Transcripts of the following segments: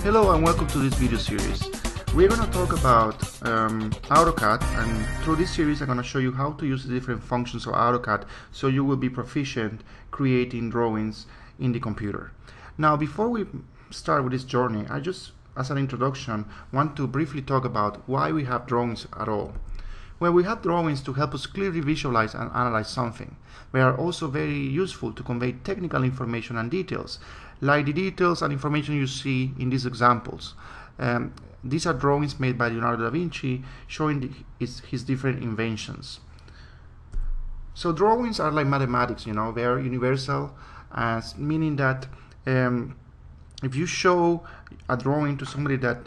Hello and welcome to this video series. We're going to talk about AutoCAD, and through this series I'm going to show you how to use the different functions of AutoCAD so you will be proficient creating drawings in the computer. Now before we start with this journey, I just, as an introduction, want to briefly talk about why we have drawings at all. Well, we have drawings to help us clearly visualize and analyze something. They are also very useful to convey technical information and details, like the details and information you see in these examples. These are drawings made by Leonardo da Vinci showing his different inventions. So drawings are like mathematics, they are universal, meaning that if you show a drawing to somebody that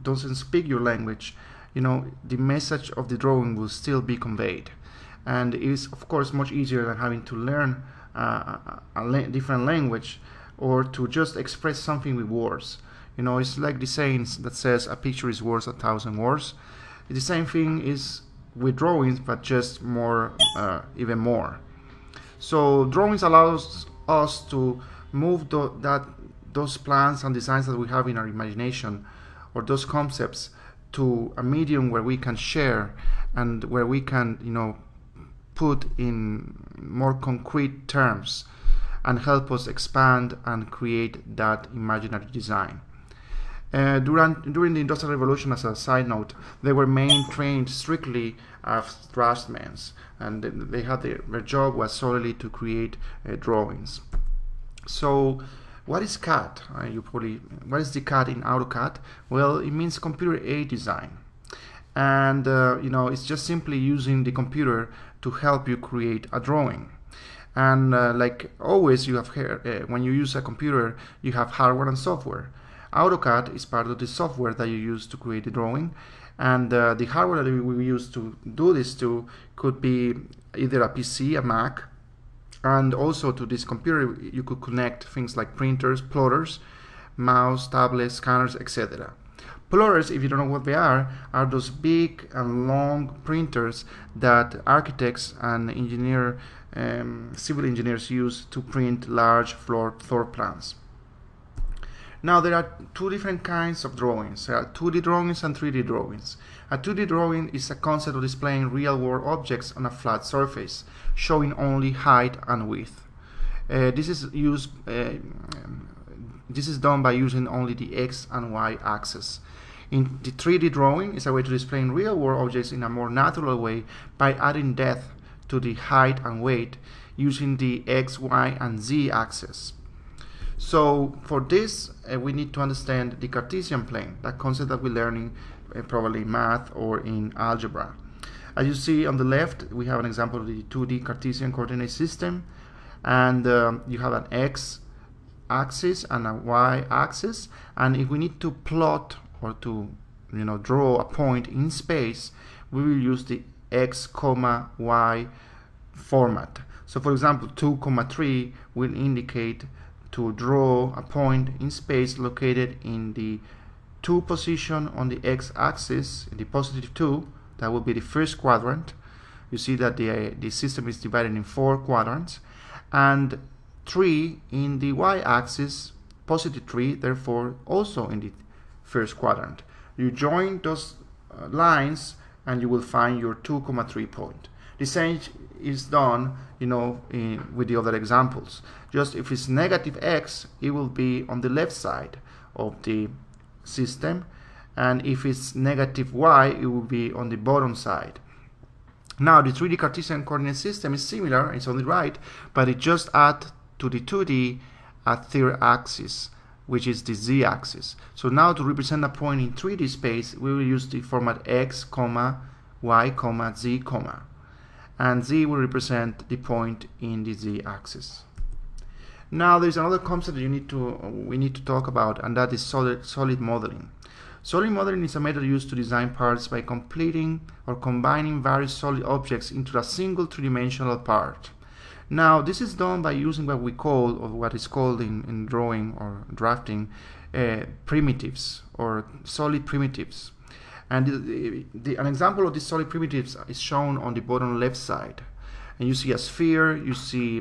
doesn't speak your language, the message of the drawing will still be conveyed. And it is, of course, much easier than having to learn a different language or to just express something with words. It's like the saying that says a picture is worth 1,000 words. The same thing is with drawings, but just more, even more. So drawings allows us to move those plans and designs that we have in our imagination, or those concepts, to a medium where we can share and where we can, put in more concrete terms and help us expand and create that imaginary design. During the Industrial Revolution, as a side note, they were trained strictly as draftsmen, and they had their job was solely to create drawings. So what is CAD? What is the CAD in AutoCAD? Well, it means computer-aided design, and it's just simply using the computer to help you create a drawing. And like always, you have when you use a computer, you have hardware and software. AutoCAD is part of the software that you use to create the drawing, and the hardware that we use to do this could be either a PC, a Mac, and also to this computer you could connect things like printers, plotters, mouse, tablets, scanners, etc. Plotters, if you don't know what they are those big and long printers that architects and civil engineers use to print large floor plans. Now there are two different kinds of drawings. There are 2D drawings and 3D drawings. A 2D drawing is a concept of displaying real-world objects on a flat surface, showing only height and width. This is done by using only the X and Y axis. In the 3D drawing is a way to display real-world objects in a more natural way by adding depth to the height and weight using the X, Y, and Z axis. So for this, we need to understand the Cartesian plane, that concept that we're learning probably in math or in algebra. As you see on the left, we have an example of the 2D Cartesian coordinate system, and you have an X axis and a Y axis, and if we need to plot or to draw a point in space, we will use the X, Y format. So for example, 2, 3 will indicate to draw a point in space located in the 2 position on the X axis, in the positive 2. That will be the first quadrant. You see that the system is divided in 4 quadrants, and 3 in the Y axis, positive 3, therefore also in the first quadrant. You join those lines and you will find your 2, 3 point. The same is done with the other examples. Just if it's negative X, it will be on the left side of the system, and if it's negative Y, it will be on the bottom side. Now the 3D Cartesian coordinate system is similar, it's on the right, but it just adds to the 2D a third axis, which is the Z axis. So now to represent a point in 3D space, we will use the format X, Y, Z, and Z will represent the point in the Z axis. Now there's another concept that we need to talk about, and that is solid modeling. Solid modeling is a method used to design parts by completing or combining various solid objects into a single three-dimensional part. Now this is done by using what we call, or what is called in drawing or drafting, primitives or solid primitives. And an example of these solid primitives is shown on the bottom left side. And you see a sphere, you see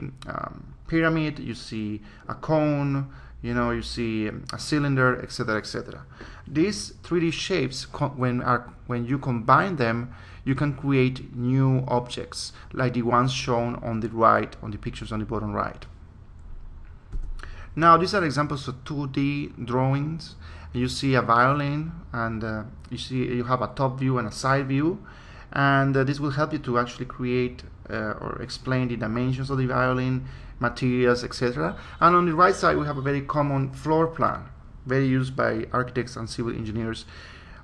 pyramid, you see a cone, you know, you see a cylinder, etc., etc. These 3D shapes, when you combine them, you can create new objects like the ones shown on the right, on the pictures on the bottom right. Now these are examples of 2D drawings. You see a violin, and you have a top view and a side view, and this will help you to actually create or explain the dimensions of the violin, materials, etc. And on the right side we have a very common floor plan, very used by architects and civil engineers.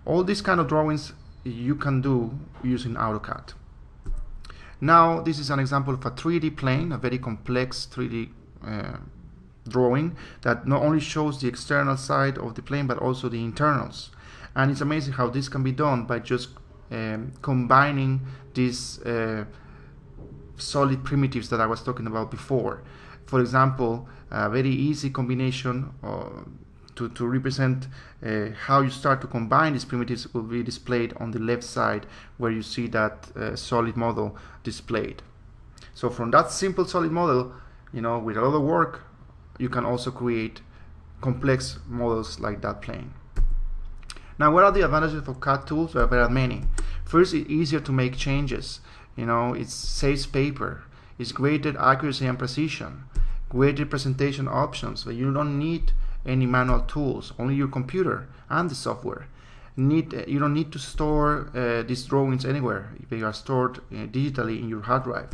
All these kind of drawings you can do using AutoCAD. Now this is an example of a 3D plane, a very complex 3D drawing that not only shows the external side of the plane but also the internals. And it's amazing how this can be done by just combining these solid primitives that I was talking about before. For example, a very easy combination to represent how you start to combine these primitives will be displayed on the left side, where you see that solid model displayed. So from that simple solid model, you know, with a lot of work, you can also create complex models like that plane. Now, what are the advantages of CAD tools? Well, there are many. First, it's easier to make changes. You know, it saves paper. It's greater accuracy and precision. Greater presentation options. So you don't need any manual tools, only your computer and the software. You don't need to store these drawings anywhere. They are stored digitally in your hard drive.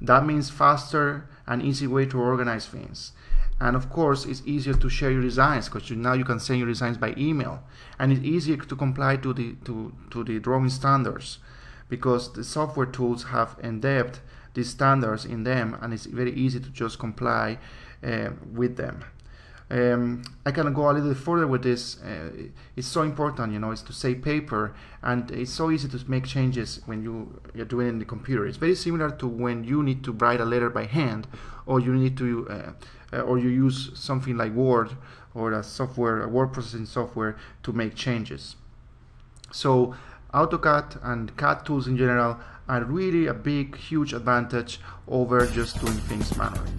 That means faster and easy way to organize things. And of course, it's easier to share your designs, because now you can send your designs by email, and it's easier to comply to the drawing standards, because the software tools have embedded these standards in them, and it's very easy to just comply with them. I can go a little further with this. It's so important, you know, is to save paper, and it's so easy to make changes when you're doing it in the computer. It's very similar to when you need to write a letter by hand, or you need to or you use something like Word or a word processing software to make changes. So AutoCAD and CAD tools in general are really a big, huge advantage over just doing things manually.